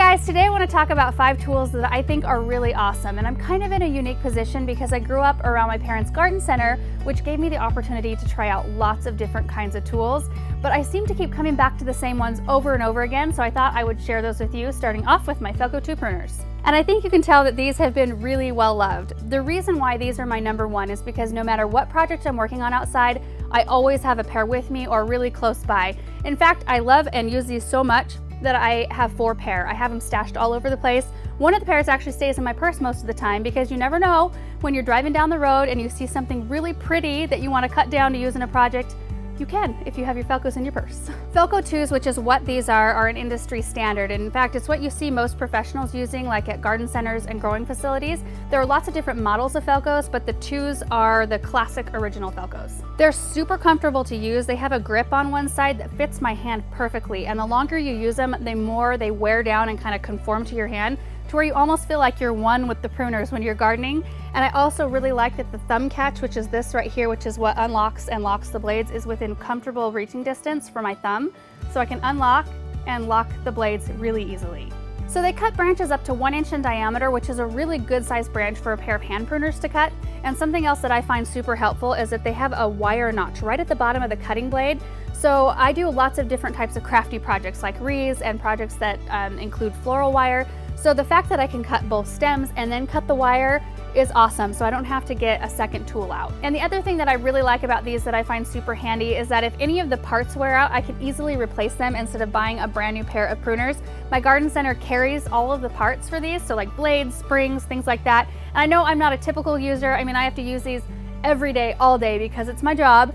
guys, today I want to talk about 5 tools that I think are really awesome, and I'm kind of in a unique position because I grew up around my parents' garden center, which gave me the opportunity to try out lots of different kinds of tools, but I seem to keep coming back to the same ones over and over again, so I thought I would share those with you, starting off with my FELCO 2 pruners. And I think you can tell that these have been really well loved. The reason why these are my number one is because no matter what project I'm working on outside, I always have a pair with me or really close by. In fact, I love and use these so much that I have 4 pair. I have them stashed all over the place. One of the pairs actually stays in my purse most of the time because you never know when you're driving down the road and you see something really pretty that you want to cut down to use in a project. You can if you have your FELCOs in your purse. FELCO 2s, which is what these are an industry standard. And in fact, it's what you see most professionals using, like at garden centers and growing facilities. There are lots of different models of FELCOs, but the 2s are the classic original FELCOs. They're super comfortable to use. They have a grip on one side that fits my hand perfectly. And the longer you use them, the more they wear down and kind of conform to your hand, to where you almost feel like you're one with the pruners when you're gardening. And I also really like that the thumb catch, which is this right here, which is what unlocks and locks the blades, is within comfortable reaching distance for my thumb. So I can unlock and lock the blades really easily. So they cut branches up to 1 inch in diameter, which is a really good sized branch for a pair of hand pruners to cut. And something else that I find super helpful is that they have a wire notch right at the bottom of the cutting blade. So I do lots of different types of crafty projects like wreaths and projects that include floral wire. So the fact that I can cut both stems and then cut the wire is awesome, so I don't have to get a second tool out. And the other thing that I really like about these that I find super handy is that if any of the parts wear out, I can easily replace them instead of buying a brand new pair of pruners. My garden center carries all of the parts for these, so like blades, springs, things like that. And I know I'm not a typical user. I mean, I have to use these every day, all day, because it's my job.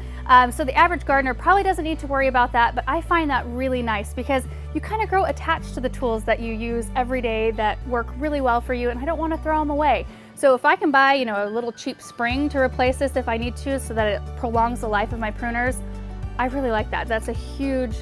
So the average gardener probably doesn't need to worry about that, but I find that really nice because you kind of grow attached to the tools that you use every day that work really well for you, and I don't want to throw them away. So if I can buy, a little cheap spring to replace this if I need to, so that it prolongs the life of my pruners, I really like that. That's a huge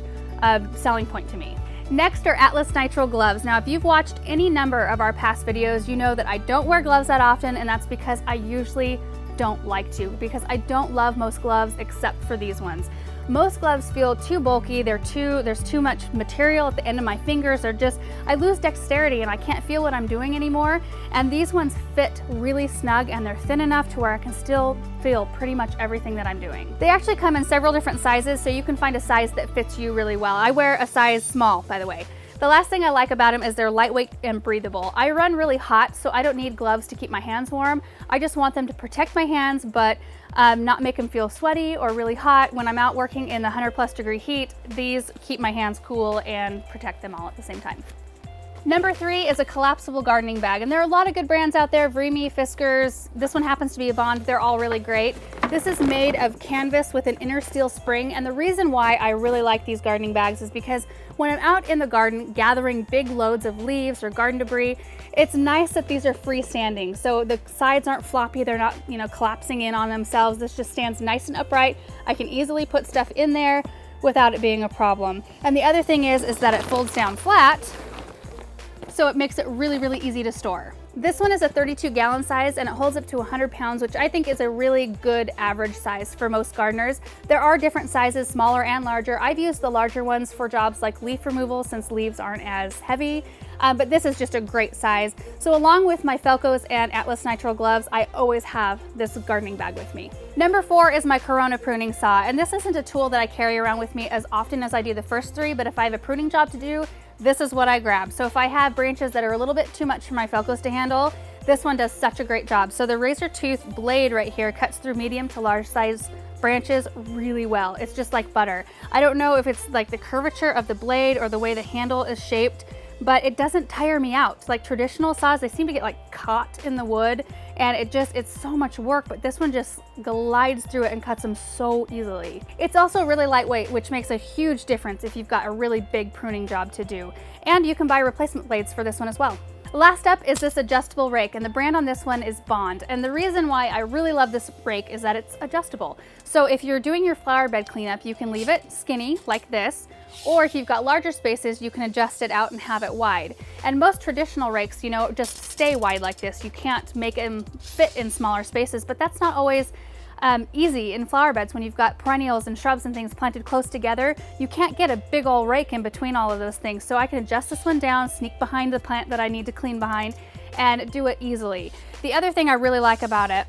selling point to me. Next are Atlas NITRILE gloves. Now, if you've watched any number of our past videos, you know that I don't wear gloves that often, and that's because I usually don't like to, because I don't love most gloves except for these ones. Most gloves feel too bulky, there's too much material at the end of my fingers, I lose dexterity and I can't feel what I'm doing anymore. And these ones fit really snug and they're thin enough to where I can still feel pretty much everything that I'm doing. They actually come in several different sizes, so you can find a size that fits you really well. I wear a size small, by the way. The last thing I like about them is they're lightweight and breathable. I run really hot, so I don't need gloves to keep my hands warm. I just want them to protect my hands, but not make them feel sweaty or really hot. When I'm out working in the 100+ degree heat, these keep my hands cool and protect them all at the same time. Number 3 is a collapsible gardening bag, and there are a lot of good brands out there, Vremi, Fiskars. This one happens to be a Bond. They're all really great. This is made of canvas with an inner steel spring, and the reason why I really like these gardening bags is because when I'm out in the garden gathering big loads of leaves or garden debris, it's nice that these are freestanding. So the sides aren't floppy, they're not, collapsing in on themselves. This just stands nice and upright. I can easily put stuff in there without it being a problem. And the other thing is that it folds down flat, so it makes it really, really easy to store. This one is a 32-gallon size and it holds up to 100 pounds, which I think is a really good average size for most gardeners. There are different sizes, smaller and larger. I've used the larger ones for jobs like leaf removal since leaves aren't as heavy, but this is just a great size. So along with my FELCOs and Atlas NITRILE gloves, I always have this gardening bag with me. Number 4 is my Corona pruning saw, and this isn't a tool that I carry around with me as often as I do the first 3, but if I have a pruning job to do, this is what I grab. So if I have branches that are a little bit too much for my FELCOs to handle, this one does such a great job. So the razor tooth blade right here cuts through medium to large size branches really well. It's just like butter. I don't know if it's like the curvature of the blade or the way the handle is shaped, but it doesn't tire me out. Like traditional saws, they seem to get like caught in the wood, and it's so much work, but this one just glides through it and cuts them so easily. It's also really lightweight, which makes a huge difference if you've got a really big pruning job to do. And you can buy replacement blades for this one as well. Last up is this adjustable rake, and the brand on this one is Bond. And the reason why I really love this rake is that it's adjustable. So if you're doing your flower bed cleanup, you can leave it skinny like this, or if you've got larger spaces, you can adjust it out and have it wide. And most traditional rakes, just stay wide like this. You can't make them fit in smaller spaces, but that's not always easy in flower beds when you've got perennials and shrubs and things planted close together. You can't get a big old rake in between all of those things. So I can adjust this one down, sneak behind the plant that I need to clean behind, and do it easily. The other thing I really like about it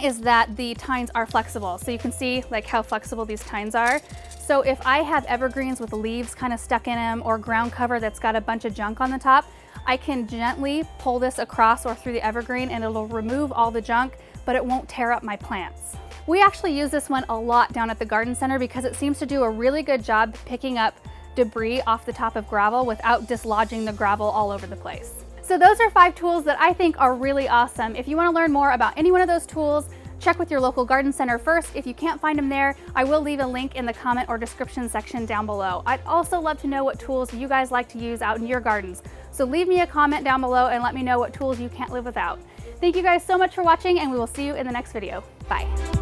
is that the tines are flexible. So you can see like how flexible these tines are. So if I have evergreens with leaves kind of stuck in them or ground cover that's got a bunch of junk on the top, I can gently pull this across or through the evergreen and it'll remove all the junk, but it won't tear up my plants. We actually use this one a lot down at the garden center because it seems to do a really good job picking up debris off the top of gravel without dislodging the gravel all over the place. So those are 5 tools that I think are really awesome. If you want to learn more about any one of those tools, check with your local garden center first. If you can't find them there, I will leave a link in the comment or description section down below. I'd also love to know what tools you guys like to use out in your gardens. So leave me a comment down below and let me know what tools you can't live without. Thank you guys so much for watching, and we will see you in the next video. Bye.